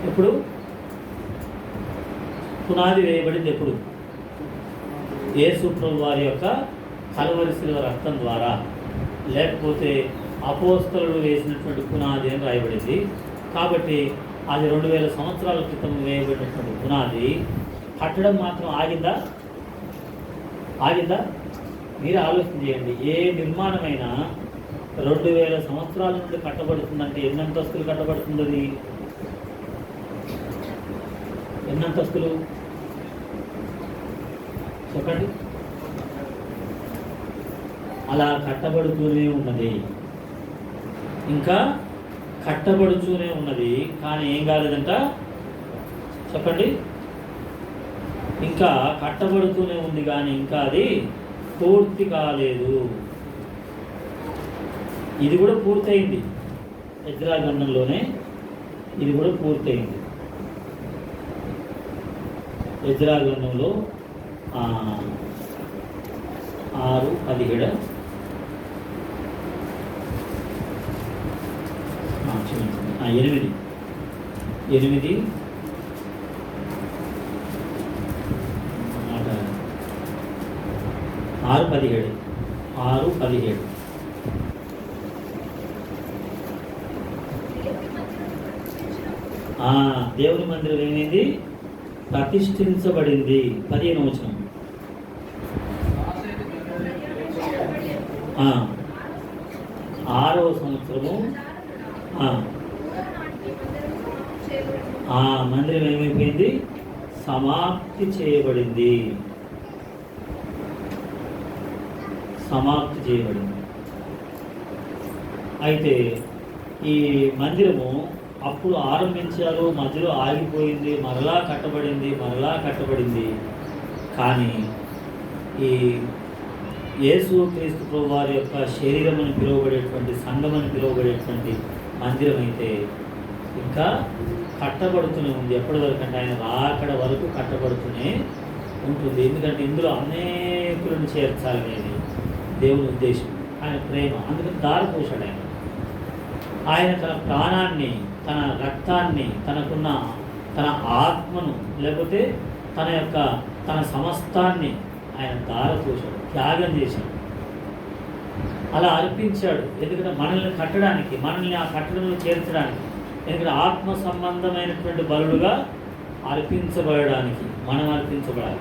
ఎప్పుడు పునాది వేయబడింది? ఎప్పుడు? యేసు ప్రభు వారి యొక్క కల్వరి శిలువ రక్తం ద్వారా, లేకపోతే అపోస్తలుడు వేసినటువంటి పునాది అని రాయబడింది. కాబట్టి అది 2000 సంవత్సరాల క్రితం వేయబడినటువంటి పునాది. కట్టడం మాత్రం ఆగిందా? మీరు ఆలోచన చేయండి. ఏ నిర్మాణమైనా 2000 సంవత్సరాల నుండి కట్టబడుతుందంటే ఎన్ని అంతస్తులు కట్టబడుతుంది? అది ఎన్ని అంతస్తులు చెప్పండి. అలా కట్టబడుతూనే ఉన్నది, ఇంకా కట్టబడుతూనే ఉన్నది. కానీ ఏం కాలేదంట చెప్పండి. ఇంకా కట్టబడుతూనే ఉంది, కానీ ఇంకా అది పూర్తి కాలేదు. ఇది కూడా పూర్తయింది. ఎజ్రా గ్రంథంలోనే ఇది కూడా పూర్తయింది. ఎజ్రా గ్రంథంలో 6:17 8 6:17 దేవుని మందిరం ఏమైంది? ప్రతిష్ఠించబడింది. 15వ వచనం. 6వ సంవత్సరము మందిరం ఏమైపోయింది? సమాప్తి చేయబడింది. సమాప్తి చేయబడింది. అయితే ఈ మందిరము అప్పుడు ఆరంభించారు, మధ్యలో ఆగిపోయింది, మరలా కట్టబడింది. కానీ ఈ యేసు క్రీస్తు ప్రభు వారి యొక్క శరీరం అని పిలువబడేటువంటి, సంఘం అని పిలువబడేటువంటి మందిరం అయితే ఇంకా కట్టబడుతూనే ఉంది. ఎప్పటి వరకు అంటే ఆయన రాకడ వరకు కట్టబడుతూనే ఉంటుంది. ఎందుకంటే ఇందులో అనేకులను చేర్చాలనేది దేవుని ఉద్దేశం, ఆయన ప్రేమ. అందుకని దారి పోశాడు ఆయన తన ప్రాణాన్ని, తన రక్తాన్ని, తనకున్న తన ఆత్మను, లేకపోతే తన సమస్తాన్ని ఆయన దారపోశాడు, త్యాగం చేశాడు, అలా అర్పించాడు. ఎందుకంటే మనల్ని కట్టడానికి, మనల్ని ఆ కట్టడంలో చేర్చడానికి, ఎందుకంటే ఆత్మ సంబంధమైనటువంటి బలుడుగా అర్పించబడడానికి మనం అర్పించబడాలి.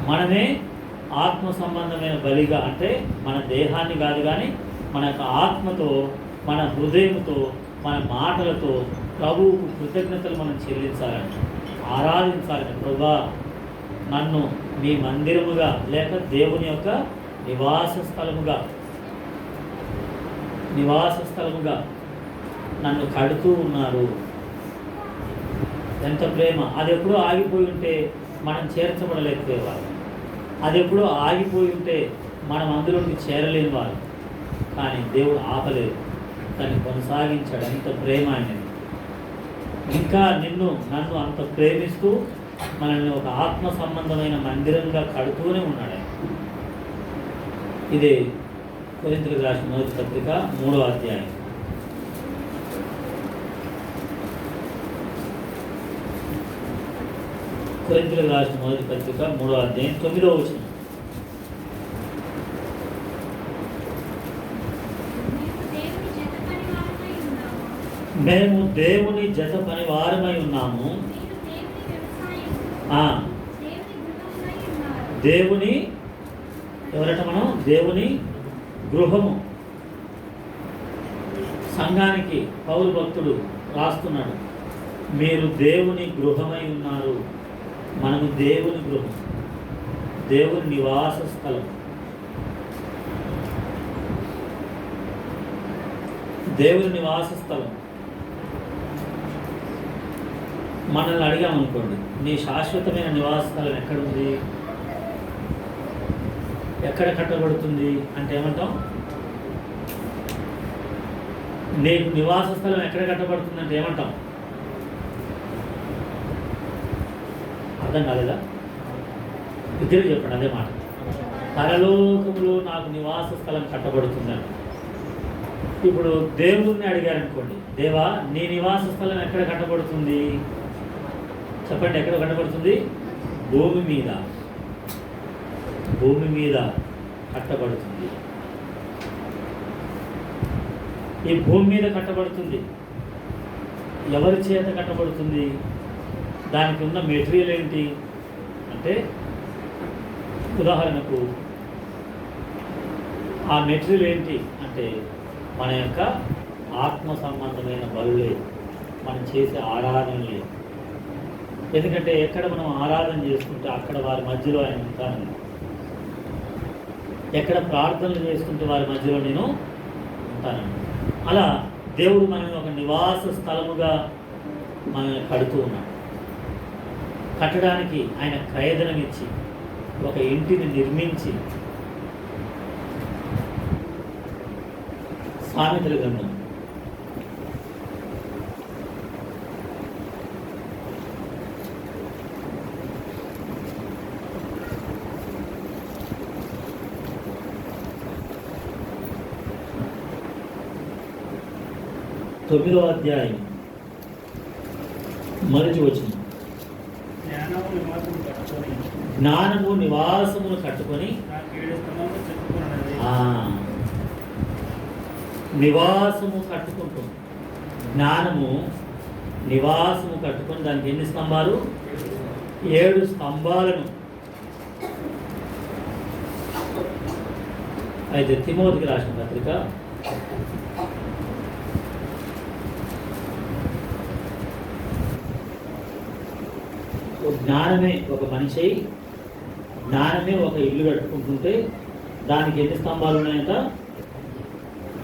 మనమే ఆత్మ సంబంధమైన బలిగా, అంటే మన దేహాన్ని కాదు కానీ మన యొక్క ఆత్మతో, మన హృదయంతో, మన మాటలతో ప్రభువుకు కృతజ్ఞతలు మనం చెల్లించాలని, ఆరాధించాలని. ప్రభువా, నన్ను మీ మందిరముగా లేక దేవుని యొక్క నివాస స్థలముగా నన్ను కడుతూ ఉన్నారు. ఎంత ప్రేమ! అది ఎప్పుడో ఆగిపోయి ఉంటే మనం చేర్చబడలేకపోయేవారు. అది ఎప్పుడో ఆగిపోయి ఉంటే మనం అందులోకి చేరలేని వారు. కానీ దేవుడు ఆపలేదు, దాన్ని కొనసాగించాడు. ఎంత ప్రేమ ఆయనది! ఇంకా నన్ను అంత ప్రేమిస్తూ మనల్ని ఒక ఆత్మ సంబంధమైన మందిరంగా కడుతూనే ఉన్నాడు ఆయన. ఇదే కొరింథీయులకు రాసిన మొదటి పత్రిక 3వ అధ్యాయం. కొరింథీయులకు రాసిన మొదటి పత్రిక 3వ అధ్యాయం 9వ వచనం. మేము దేవుని జత పనివారమై ఉన్నాము. దేవుని ఎవరట? మనం దేవుని గృహము. సంఘానికి పౌలు భక్తుడు రాస్తున్నాడు, మీరు దేవుని గృహమై ఉన్నారు. మనము దేవుని గృహం, దేవుని నివాస స్థలం. దేవుని నివాస స్థలం. మనల్ని అడిగామనుకోండి, నీ శాశ్వతమైన నివాస స్థలం ఎక్కడుంది, ఎక్కడ కట్టబడుతుంది అంటే ఏమంటాం? నీకు నివాస స్థలం ఎక్కడ కట్టబడుతుంది అంటే ఏమంటాం? అర్థం కాలేదా? ఇద్దరు చెప్పండి అదే మాట. పరలోకములో నాకు నివాస స్థలం కట్టబడుతుందని. ఇప్పుడు దేవుడిని అడిగారనుకోండి, దేవా నీ నివాస స్థలం ఎక్కడ కట్టబడుతుంది చెప్పండి. ఎక్కడ కట్టబడుతుంది? భూమి మీద కట్టబడుతుంది. ఈ భూమి మీద కట్టబడుతుంది. ఎవరి చేత కట్టబడుతుంది? దానికి ఉన్న మెటీరియల్ ఏంటి అంటే, ఉదాహరణకు ఆ మెటీరియల్ ఏంటి అంటే మన యొక్క ఆత్మ సంబంధమైన బలులే, మనం చేసే ఆరాధనలే. ఎందుకంటే ఎక్కడ మనం ఆరాధన చేసుకుంటే అక్కడ వారి మధ్యలో ఆయన ఉంటాను. ఎక్కడ ప్రార్థనలు చేసుకుంటే వారి మధ్యలో నేను ఉంటానండి. అలా దేవుడు మనల్ని ఒక నివాస స్థలముగా మనల్ని కడుతూ ఉన్నాడు. కట్టడానికి ఆయన క్రయధనం ఇచ్చి ఒక ఇంటిని నిర్మించి, సామెతల గ్రంథం 9వ అధ్యాయం మొదటి వచనం. జ్ఞానము నివాసమును కట్టుకొని, నివాసము కట్టుకుంటుంది. జ్ఞానము నివాసము కట్టుకొని దానికి ఎన్ని స్తంభాలు? 7 స్తంభాలను. అయితే తిమోతికి రాసిన పత్రిక 1 జ్ఞానమే ఒక మనిషి, జ్ఞానమే ఒక ఇల్లు కట్టుకుంటుంటే దానికి ఎన్ని స్తంభాలు ఉన్నాయంట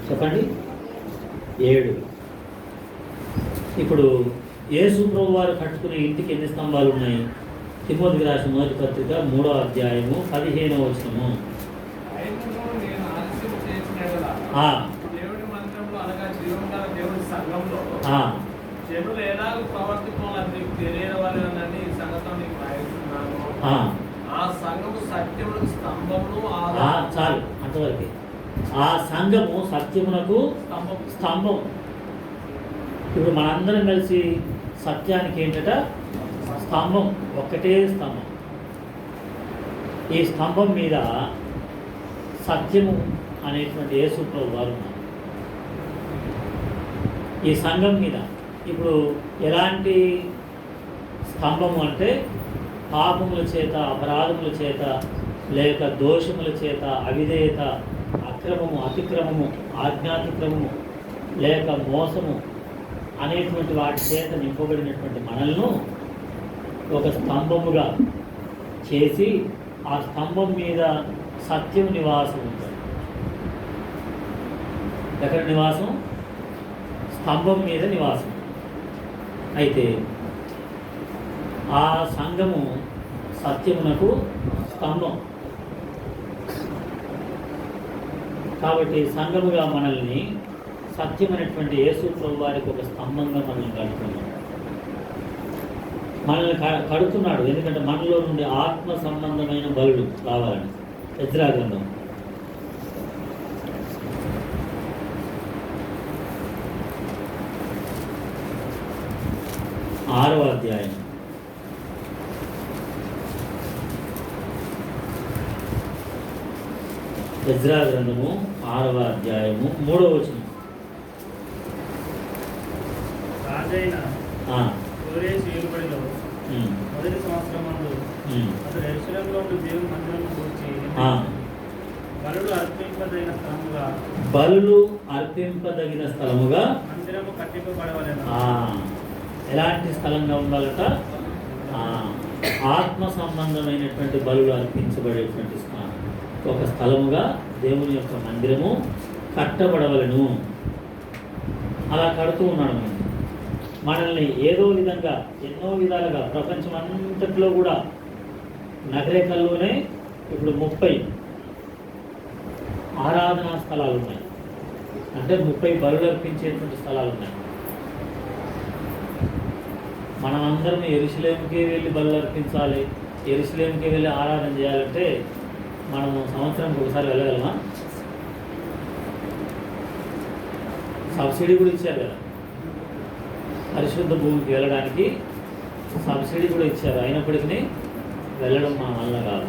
చెప్పండి? 7. ఇప్పుడు యేసు ప్రభు వారు కట్టుకునే ఇంటికి ఎన్ని స్తంభాలు ఉన్నాయి? తిమోతికి రాసిన మొదటి పత్రిక 3వ అధ్యాయము 15వ వచనము. దేవుడి మందిరంలో అనగా జీవంగల దేవుడి సంఘంలో జనులు ఎలాగ ప్రవర్తించాలని నీకు తెలియవాలని ఈ సంగతి నీకు రాయిస్తున్నాను. ఆ సంఘము సత్యమునకు స్తంభమును చాలు అంతవరకు. ఆ సంఘము సత్యమునకు స్తంభం. ఇప్పుడు మనందరం కలిసి సత్యానికి ఏంటట? స్తంభం. ఒక్కటే స్తంభం. ఈ స్తంభం మీద సత్యము అనేటువంటి యేసు ప్రభు వారు ఉన్నారు. ఈ సంఘం మీద ఇప్పుడు ఎలాంటి స్తంభము అంటే పాపముల చేత, అపరాధముల చేత, లేక దోషముల చేత, అవిధేయత, అక్రమము, అతిక్రమము, ఆజ్ఞాతిక్రమము, లేక మోసము అనేటువంటి వాటి చేత నింపబడినటువంటి మనల్ని ఒక స్తంభముగా చేసి ఆ స్తంభం మీద సత్యం నివాసం ఉంటుంది. ఎక్కడ నివాసం? స్తంభం మీద నివాసం. అయితే ఆ సంఘము సత్యమునకు స్తంభం. కాబట్టి సంఘముగా మనల్ని సత్యమైనటువంటి యేసు ప్రభు వారికి ఒక స్తంభంగా మనల్ని కడుతున్నాడు. మనల్ని కడుతున్నాడు ఎందుకంటే మనలో నుండి ఆత్మ సంబంధమైన బలులు రావాలని. ఎజ్రా గ్రంథం 6వ అధ్యాయం. ఎజ్రా గ్రంథము 6వ అధ్యాయము 3వ వచనం. రాజైన కోరేషు ఏలుబడిలో మొదటి సంవత్సరమందు అతడు యెరూషలేములో ఉన్న దేవుని మందిరమును కూర్చి బలులు అర్పింపదగిన స్థలముగా మందిరము కట్టింపబడవలెను. ఎలాంటి స్థలంగా ఉండాలట? ఆత్మ సంబంధమైనటువంటి బలులు అర్పించబడేటువంటి స్థానం. ఒక స్థలముగా దేవుని యొక్క మందిరము కట్టబడవలను. అలా కడుతూ ఉన్నాడు. మనల్ని ఏదో విధంగా ఎన్నో విధాలుగా ప్రపంచం అంతట్లో కూడా నగరేకల్లోనే ఇప్పుడు 30 ఆరాధనా స్థలాలు ఉన్నాయి. అంటే 30 బలులు అర్పించేటువంటి స్థలాలు ఉన్నాయి. మనమందరం యెరూషలేముకే వెళ్ళి బలులు అర్పించాలి, యెరూషలేముకే వెళ్ళి ఆరాధన చేయాలంటే మనం సంవత్సరానికి ఒకసారి వెళ్ళగలమా? సబ్సిడీ కూడా ఇచ్చారు కదా, పరిశుద్ధ భూమికి వెళ్ళడానికి సబ్సిడీ కూడా ఇచ్చారు. అయినప్పటికీ వెళ్ళడం మా వల్ల కాదు.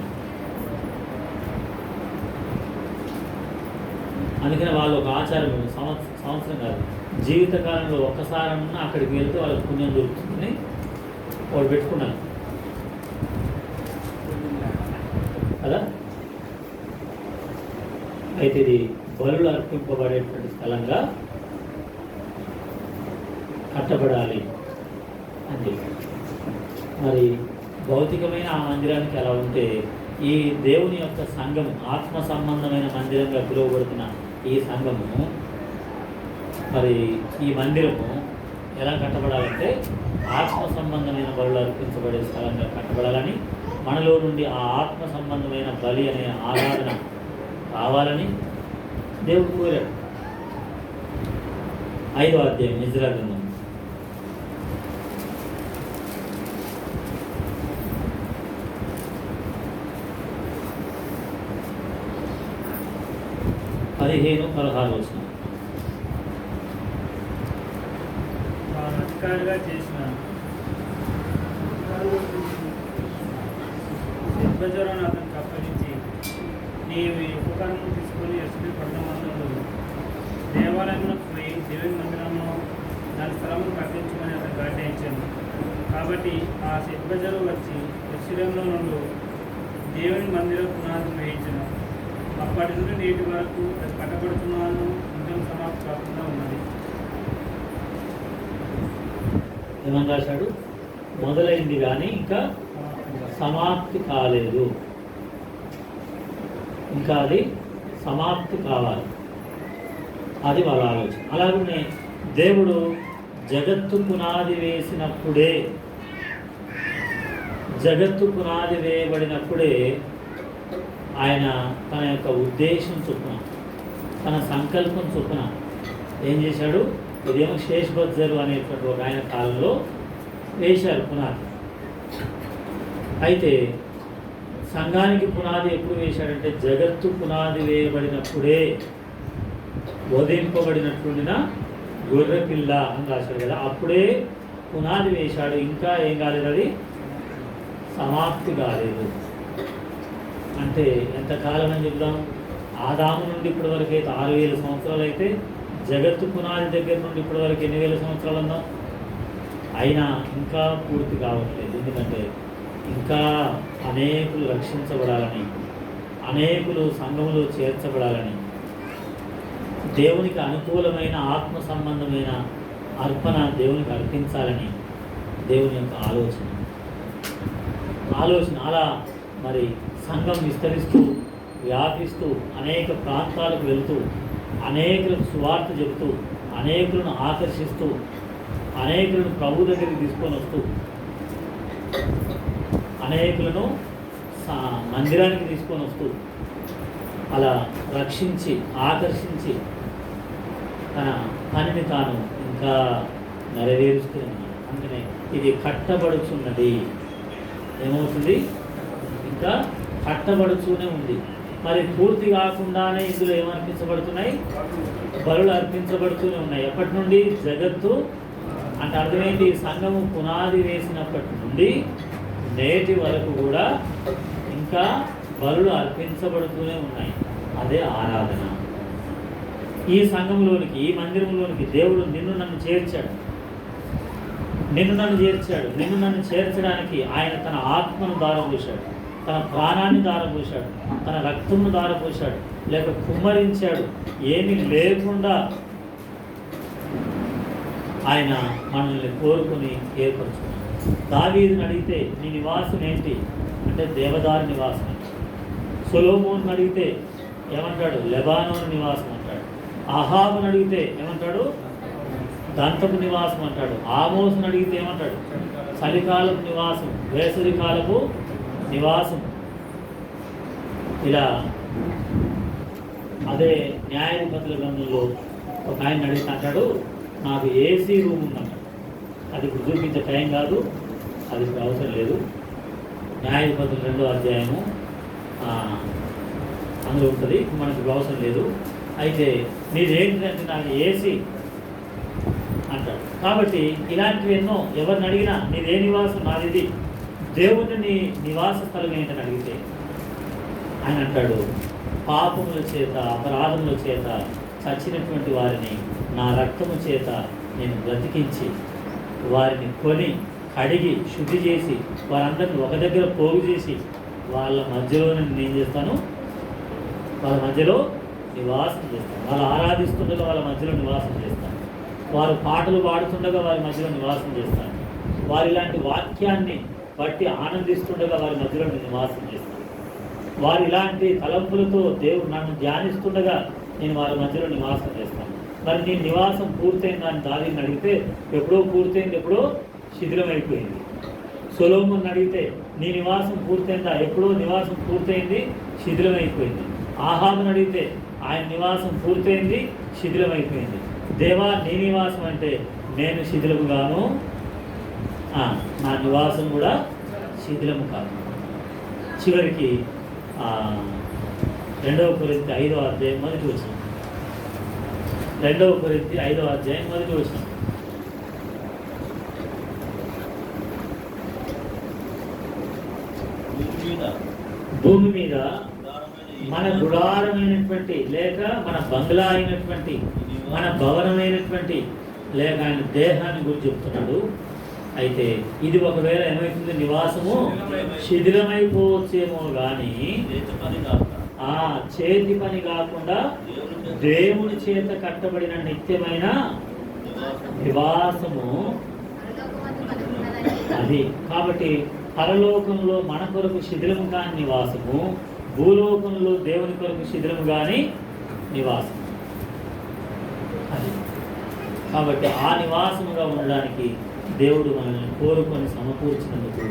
అందుకని వాళ్ళు ఒక ఆచారం, సంవత్సరం కాదు, జీవితకాలంలో ఒక్కసారన్నా అక్కడికి వెళ్తే వాళ్ళకి పుణ్యం దొరుకుతుందని వాళ్ళు పెట్టుకున్నారు కదా. అయితే ఇది బలులు అర్పింపబడేటువంటి స్థలంగా కట్టబడాలి అని చెప్పి. మరి భౌతికమైన ఆ మందిరానికి ఎలా ఉంటే ఈ దేవుని యొక్క సంఘము, ఆత్మ సంబంధమైన మందిరంగా పిలువబడుతున్న ఈ సంఘము, మరి ఈ మందిరము ఎలా కట్టబడాలంటే ఆత్మ సంబంధమైన బలులు అర్పించబడే స్థలంగా కట్టబడాలని, మనలో నుండి ఆ ఆత్మ సంబంధమైన బలి అనే ఆరాధన రావాలని దేవుడు కోరాడు. 5వ అధ్యాయం ఎజ్రా గ్రంథం 15-16 వచనం. అధికారిగా చేసిన జ్వరాన్ని అతనికి అప్పగించి, నీవు ఈ ఉపకరణం తీసుకొని యెరూషలేము పట్టణమందు దేవాలయంలో పోయి దేవుని మందిరము దాని స్థలమును కట్టించమని అతనికి ఆజ్ఞయించాను. కాబట్టి ఆ సిద్బజరు వచ్చి యెరూషలేములో నుండి దేవుని మందిర పునాది వేయించను. అప్పటి నుండి నేటి వరకు అది కట్టబడుతున్నాను, ఉద్యమం సమాప్తి కాకుండా ఉన్నది. ఏమని రాశాడు? మొదలైంది కానీ ఇంకా సమాప్తి కాలేదు. ఇంకా అది సమాప్తి కావాలి. అది వాళ్ళ ఆలోచన. అలాగనే దేవుడు జగత్తు పునాది వేసినప్పుడే, జగత్తు పునాది వేయబడినప్పుడే ఆయన తన యొక్క ఉద్దేశం చొప్పున, తన సంకల్పం చొప్పున ఏం చేశాడు? ఇదేమో శేష్బజ్జరు అనేటువంటి ఒక ఆయన కాలంలో వేశారు పునాది. అయితే సంఘానికి పునాది ఎప్పుడు వేశాడంటే జగత్తు పునాది వేయబడినప్పుడే, వధింపబడినట్లుండిన గొర్రెపిల్ల అని రాశాడు కదా, అప్పుడే పునాది వేశాడు. ఇంకా ఏం కాలేదు, అది సమాప్తి కాలేదు. అంటే ఎంతకాలం అని చెప్దాం? ఆదాము నుండి ఇప్పటి వరకు అయితే 6000 సంవత్సరాలు అయితే, జగత్తు పునాది దగ్గర నుండి ఇప్పటి వరకు ఎన్ని వేల సంవత్సరాలు ఉందాం? అయినా ఇంకా పూర్తి కావట్లేదు. ఎందుకంటే ఇంకా అనేకులు రక్షించబడాలని, అనేకులు సంఘములో చేర్చబడాలని, దేవునికి అనుకూలమైన ఆత్మ సంబంధమైన అర్పణ దేవునికి అర్పించాలని దేవుని యొక్క ఆలోచన. అలా మరి సంఘం విస్తరిస్తూ, వ్యాపిస్తూ, అనేక ప్రాంతాలకు వెళుతూ, అనేకులకు సువార్త చెబుతూ, అనేకులను ఆకర్షిస్తూ, అనేకులను ప్రభు దగ్గరికి తీసుకొని వస్తూ, అనేకులను మందిరానికి తీసుకొని వస్తూ, అలా రక్షించి, ఆకర్షించి తన పనిని తాను ఇంకా నెరవేరుస్తూ ఉన్నాడు. అందుకనే ఇది కట్టబడుచున్నది. ఏమవుతుంది? ఇంకా కట్టబడుతూనే ఉంది. మరి పూర్తి కాకుండానే ఇందులో ఏమర్పించబడుతున్నాయి? బలులు అర్పించబడుతూనే ఉన్నాయి. ఎప్పటి నుండి? జగత్తు అంటే అర్థమైంది, సంఘము పునాది వేసినప్పటి నుండి నేటి వరకు కూడా ఇంకా బలులు అర్పించబడుతూనే ఉన్నాయి. అదే ఆరాధన. ఈ సంఘంలోనికి, ఈ మందిరంలోనికి దేవుడు నిన్ను నన్ను చేర్చాడు. నిన్ను నన్ను చేర్చడానికి ఆయన తన ఆత్మను దారపోశాడు, తన ప్రాణాన్ని దారపోశాడు, తన రక్తమును దారపోశాడు, లేక కుమ్మరించాడు. ఏమీ లేకుండా ఆయన మనల్ని కోరుకుని ఏర్పరచుకున్నాడు. దావీదుని అడిగితే నీ నివాసం ఏంటి అంటే దేవదారు నివాసం. సొలొమోనుని అడిగితే ఏమంటాడు? లెబానోను నివాసం అంటాడు. అహాబుని అడిగితే ఏమంటాడు? దంతపు నివాసం అంటాడు. ఆమోసుని అడిగితే ఏమంటాడు? చలికాలపు నివాసం, వేసవి కాలపు నివాసం. ఇలా అదే న్యాయాధిపతుల గ్రంథంలో ఒక ఆయన అడిగితే అంటాడు, నాకు ఏసీ రూమ్ ఉందంట. అది ఇప్పుడు చూపించే టైం కాదు, అది ఇప్పుడు అవసరం లేదు. న్యాయాధిపతులు 2వ అధ్యాయము అందులో ఉంటుంది, మనకు ఇప్పుడు అవసరం లేదు. అయితే నీదేంటంటే నాకు ఏసీ అంటాడు. కాబట్టి ఇలాంటివి ఎన్నో ఎవరిని అడిగినా నీదే నివాసం, నాది. దేవుని నీ నివాస స్థలం ఏంటని అడిగితే ఆయన అంటాడు, పాపముల చేత, అపరాధముల చేత చచ్చినటువంటి వారిని నా రక్తము చేత నేను బ్రతికించి, వారిని కొని కడిగి శుద్ధి చేసి, వారందరిని ఒక దగ్గర పోగు చేసి, వాళ్ళ మధ్యలో నేను ఏం చేస్తాను? వాళ్ళ మధ్యలో నివాసం చేస్తాను. వాళ్ళు ఆరాధిస్తుండగా వాళ్ళ మధ్యలో నివాసం చేస్తాను. వారు పాటలు పాడుతుండగా వారి మధ్యలో నివాసం చేస్తాను. వారు ఇలాంటి వాక్యాన్ని బట్టి ఆనందిస్తుండగా వారి మధ్యలో నివాసం చేస్తాను. వారు ఇలాంటి తలంపులతో దేవుడు నన్ను ధ్యానిస్తుండగా నేను వారి మధ్యలో నివాసం చేస్తాను. మరి నీ నివాసం పూర్తయింది అని దావీదుని అడిగితే ఎప్పుడో పూర్తయింది, ఎప్పుడో శిథిలమైపోయింది. సొలొమోనుని అడిగితే నీ నివాసం పూర్తయిందా? ఎప్పుడో నివాసం పూర్తయింది, శిథిలమైపోయింది. ఆహాబుని అడిగితే ఆయన నివాసం పూర్తయింది, శిథిలమైపోయింది. దేవా నీ నివాసం అంటే నేను శిథిలముగాను, నా నివాసం కూడా శిథిలము కాదు. చివరికి 2వ కొరింథీ 5వ అధ్యాయం మొదటి వచనం. 2వ కొరింథీ 5వ అధ్యాయం మొదటి వచనం. భూమి మీద మన గుడారమైనటువంటి, లేక మన బంగ్లా అయినటువంటి, మన భవనమైనటువంటి, లేక ఆయన దేహాన్ని గురించి చెప్తున్నాడు. అయితే ఇది ఒకవేళ ఏమవుతుంది? నివాసము శిథిలమైపోవచ్చేమో కానీ చేతి పని కాకుండా దేవుని చేత కట్టబడిన నిత్యమైన నివాసము అది కాబట్టి పరలోకంలో మన కొరకు శిథిలము కాని నివాసము, భూలోకంలో దేవుని కొరకు శిథిలము కాని నివాసం. అది కాబట్టి ఆ నివాసముగా ఉండడానికి దేవుడు మనల్ని కోరుకొని సమకూర్చినందుకు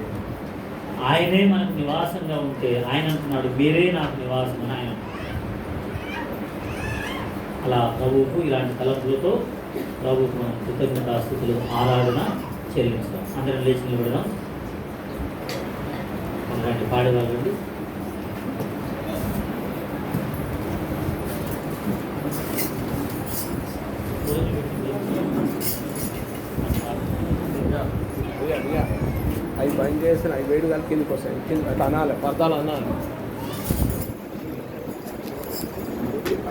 ఆయనే మనకు నివాసంగా ఉంటే ఆయన అంటున్నాడు, మీరే నాకు నివాసం అని ఆయన. అలా ప్రభువుకు ఇలాంటి తలంపులతో ప్రభువుకు మనం కృతజ్ఞతాస్తుతులు ఆరాధన చెల్లించుతాం. అందరం లేచి నిలబడదాం. అలాంటి పాడేవాళ్ళండి. అవి బంద్ చేసిన అవి వేడి కలిసి కిందికి వస్తాయి, కింద అనాలి పర్దాలు అనాలి.